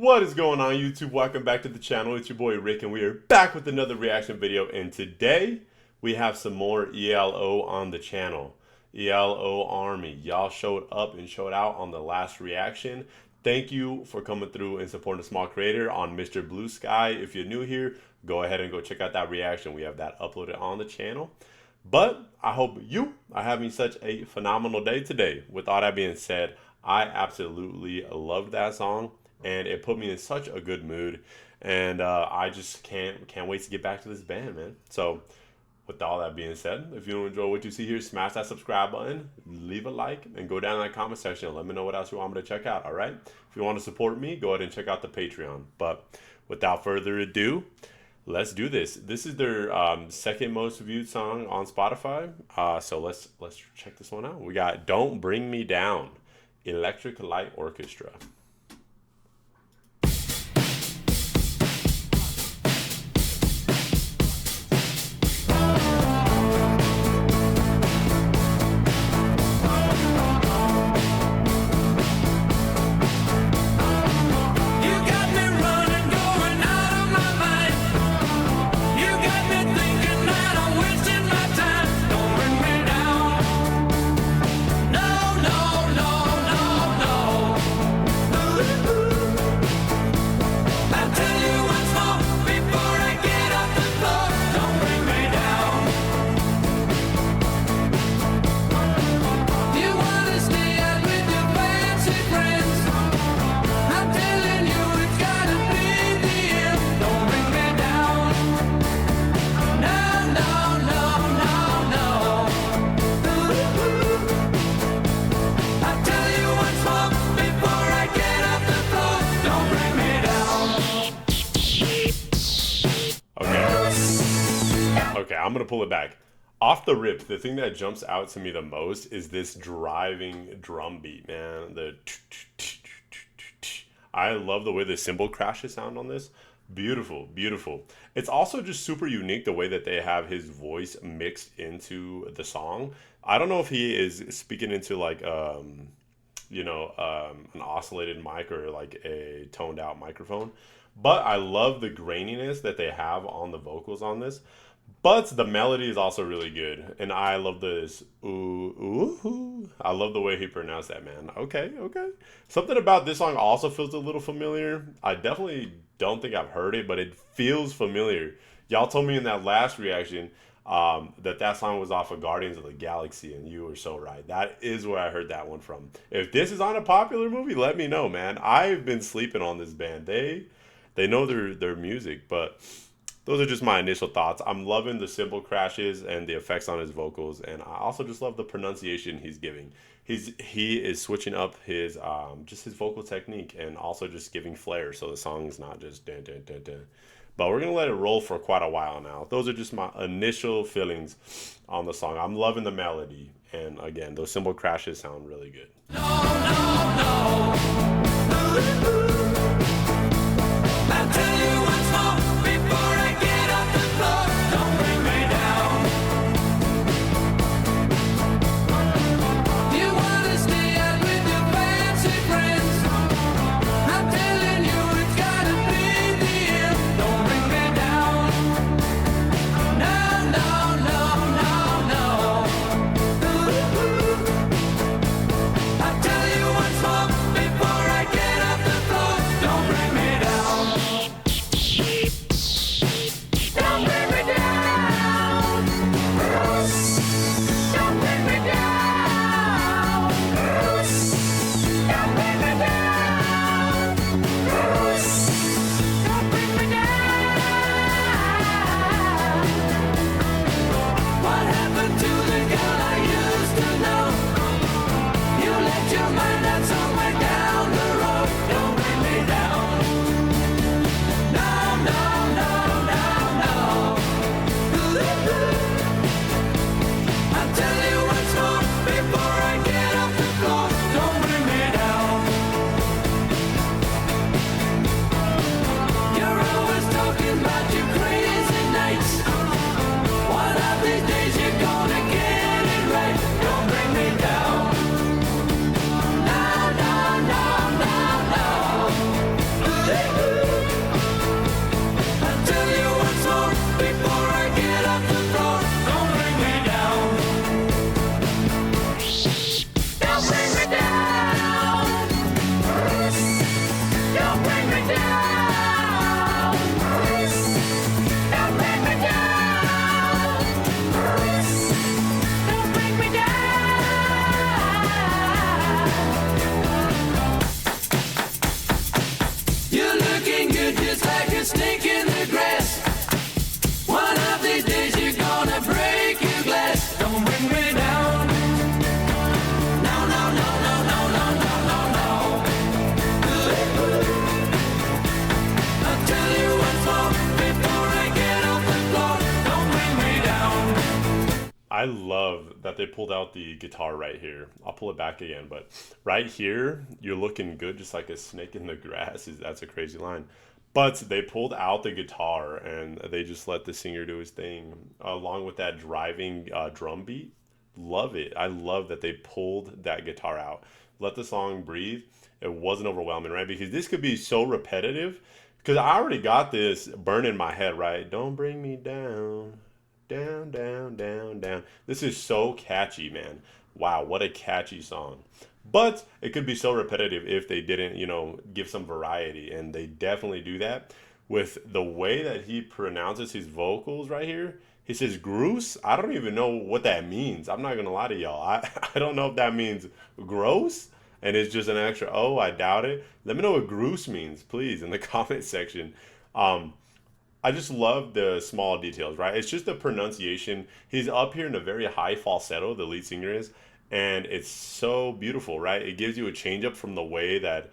What is going on, YouTube? Welcome back to the channel. It's your boy Rick, and we are back with another reaction video. And today we have some more ELO on the channel. ELO Army, y'all showed up and showed out on the last reaction. Thank you for coming through and supporting a small creator on Mr. Blue Sky. If you're new here, go ahead and go check out that reaction. We have that uploaded on the channel. But I hope you are having such a phenomenal day today. With all that being said, I absolutely loved that song, and it put me in such a good mood, and I just can't wait to get back to this band, man. So with all that being said, if you enjoy what you see here, smash that subscribe button, leave a like, and go down in that comment section and let me know what else you want me to check out. All right, if you want to support me, go ahead and check out the Patreon. But without further ado, let's do this. This is their second most viewed song on Spotify, so let's check this one out. We got "Don't Bring Me Down," Electric Light Orchestra. Okay, I'm gonna pull it back. Off the rip, the thing that jumps out to me the most is this driving drum beat, man. I love the way the cymbal crashes sound on this. Beautiful, beautiful. It's also just super unique the way that they have his voice mixed into the song. I don't know if he is speaking into like an oscillated mic or like a toned out microphone, but I love the graininess that they have on the vocals on this. But the melody is also really good, and I love this ooh ooh ooh. I love the way he pronounced that, man. Okay, okay. Something about this song also feels a little familiar. I definitely don't think I've heard it, but it feels familiar. Y'all told me in that last reaction that song was off of Guardians of the Galaxy, and you were so right. That is where I heard that one from. If this is on a popular movie, let me know, man. I've been sleeping on this band. They know their music, but those are just my initial thoughts. I'm loving the cymbal crashes and the effects on his vocals, and I also just love the pronunciation he's giving. He is switching up his just his vocal technique and also just giving flair, so the song's not just dun, dun, dun, dun. But we're gonna let it roll for quite a while now. Those are just my initial feelings on the song. I'm loving the melody, and again, those cymbal crashes sound really good. No, no, no. I'll tell you once more before I get off the floor. Don't bring me down. You wanna stay out with your fancy friends? I'm telling you it's gotta be the end. Don't bring me down. No, no, no, no, no. I'll tell you once more before I get off the floor. I'll tell you once more before I get off the floor. Don't bring me down. Don't bring me down. Don't bring me down. Don't bring me down. Don't bring me down. You're looking good just like a snake in the grass. One of these days you're gonna break your glass. Don't bring me down. No, no, no, no, no, no, no, no, no. I'll tell you once more before I get off the floor. Don't bring me down. I love that they pulled out the guitar right here. I'll pull it back again, but right here, you're looking good just like a snake in the grass. That's a crazy line. But they pulled out the guitar and they just let the singer do his thing along with that driving drum beat. Love it. I love that they pulled that guitar out. Let the song breathe. It wasn't overwhelming, right? Because this could be so repetitive. Because I already got this burn in my head, right? Don't bring me down, down, down, down, down. This is so catchy, man. Wow, what a catchy song. But it could be so repetitive if they didn't, give some variety. And they definitely do that with the way that he pronounces his vocals right here. He says gross. I don't even know what that means. I'm not gonna lie to y'all. I don't know if that means gross and it's just an extra O. I doubt it. Let me know what gross means, please, in the comment section. Um, I just love the small details, right? It's just the pronunciation. He's up here in a very high falsetto, the lead singer is, and it's so beautiful, right? It gives you a change up from the way that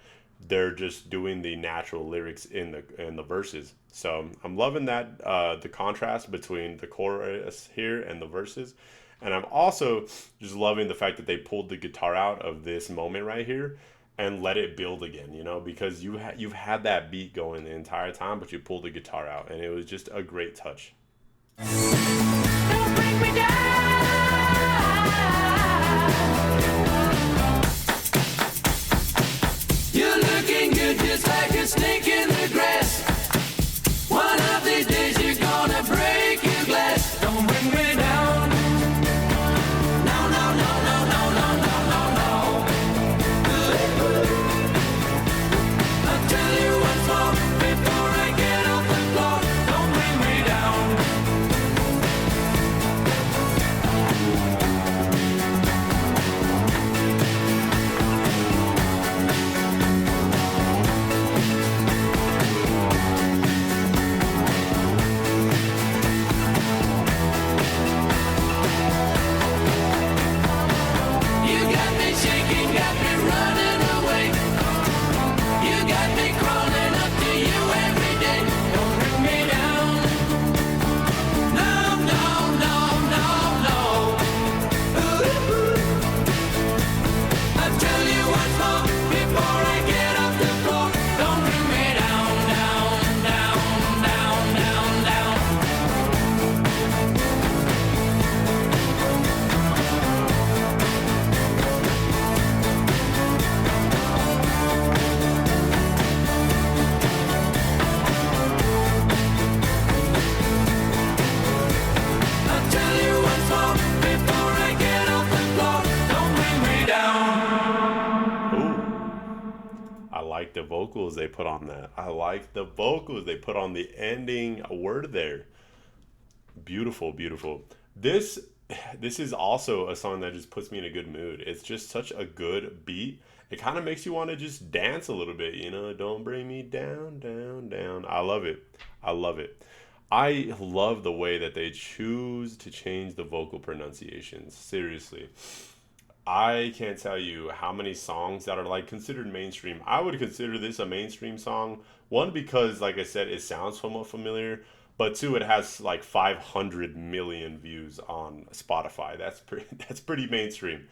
they're just doing the natural lyrics in the verses. So I'm loving that the contrast between the chorus here and the verses, and I'm also just loving the fact that they pulled the guitar out of this moment right here and let it build again. Because you've had that beat going the entire time, but you pulled the guitar out, and it was just a great touch. Don't bring me down. You're looking good just like a snake in the grass. One of these days you're gonna break your glass. Don't bring me down. No, no, no, no, no, no, no, no, no. I'll tell you once more before I get off the floor. Don't bring me down. You got me shaking, got me running away. You got me crawling up to you every day. Don't bring me down. No, no, no, no, no. I'll tell you once more before I get off the floor. Don't bring me down, down, down, down, down, down. I'll tell you once more before I get off the floor. Don't bring me down. Ooh, I like the vocals they put on that. I like the vocals they put on the ending word there. Beautiful, beautiful. This is also a song that just puts me in a good mood. It's just such a good beat. It kind of makes you want to just dance a little bit. Don't bring me down, down, down. I love it. I love it. I love the way that they choose to change the vocal pronunciations. Seriously. I can't tell you how many songs that are like considered mainstream. I would consider this a mainstream song. One, because like I said, it sounds somewhat familiar, but two, it has like 500 million views on Spotify. That's pretty that's pretty mainstream.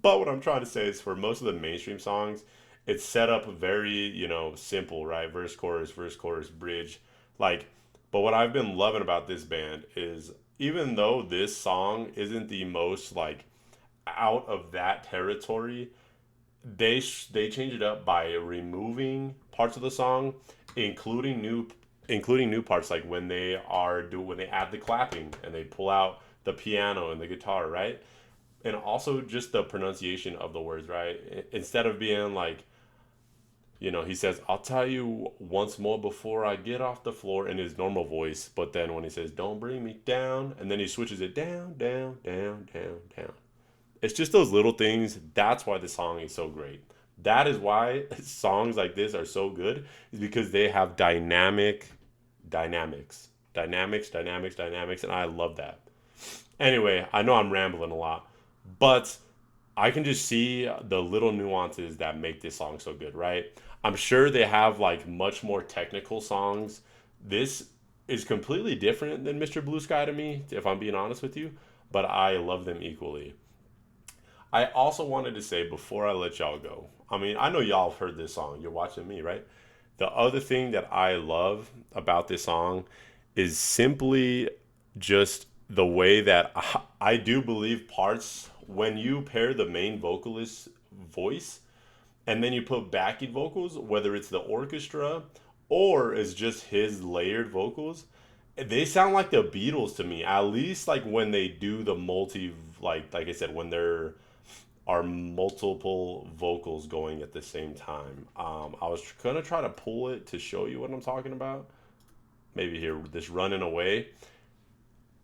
But what I'm trying to say is for most of the mainstream songs, it's set up very, simple, right? Verse, chorus, bridge. Like, but what I've been loving about this band is even though this song isn't the most like out of that territory, they change it up by removing parts of the song, including new parts like when they add the clapping and they pull out the piano and the guitar, right? And also just the pronunciation of the words, right? Instead of being like, he says, "I'll tell you once more before I get off the floor" in his normal voice, but then when he says, "Don't bring me down," and then he switches it down, down, down, down, down. It's just those little things. That's why the song is so great. That is why songs like this are so good, is because they have dynamics, and I love that. Anyway, I know I'm rambling a lot, but I can just see the little nuances that make this song so good, right? I'm sure they have like much more technical songs. This is completely different than Mr. Blue Sky to me, if I'm being honest with you, but I love them equally. I also wanted to say before I let y'all go, I mean, I know y'all have heard this song. You're watching me, right? The other thing that I love about this song is simply just the way that I do believe parts, when you pair the main vocalist's voice and then you put backing vocals, whether it's the orchestra or it's just his layered vocals, they sound like the Beatles to me. At least like when they do the like I said, when there are multiple vocals going at the same time. I was gonna try to pull it to show you what I'm talking about. Maybe here, this running away.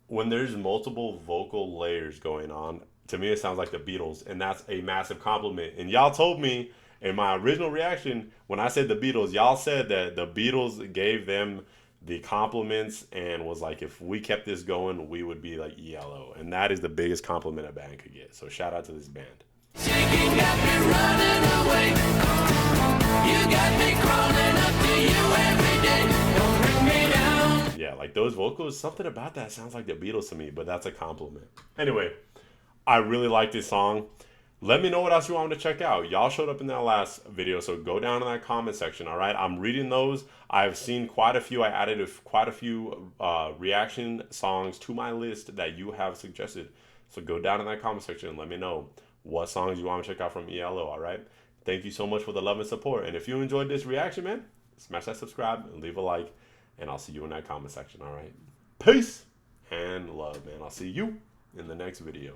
When there's multiple vocal layers going on, to me it sounds like the Beatles, and that's a massive compliment. And y'all told me in my original reaction when I said the Beatles, y'all said that the Beatles gave them the compliments and was like, if we kept this going, we would be like ELO, and that is the biggest compliment a band could get. So shout out to this band. Shaking got me running away. You got me crawling up to you every day. Don't bring me down. Yeah, like those vocals, something about that sounds like the Beatles to me, but that's a compliment. Anyway, I really like this song. Let me know what else you want me to check out. Y'all showed up in that last video, so go down in that comment section, all right? I'm reading those. I've seen quite a few. I added quite a few reaction songs to my list that you have suggested. So go down in that comment section and let me know what songs you want to check out from ELO, all right? Thank you so much for the love and support. And if you enjoyed this reaction, man, smash that subscribe and leave a like. And I'll see you in that comment section, all right? Peace and love, man. I'll see you in the next video.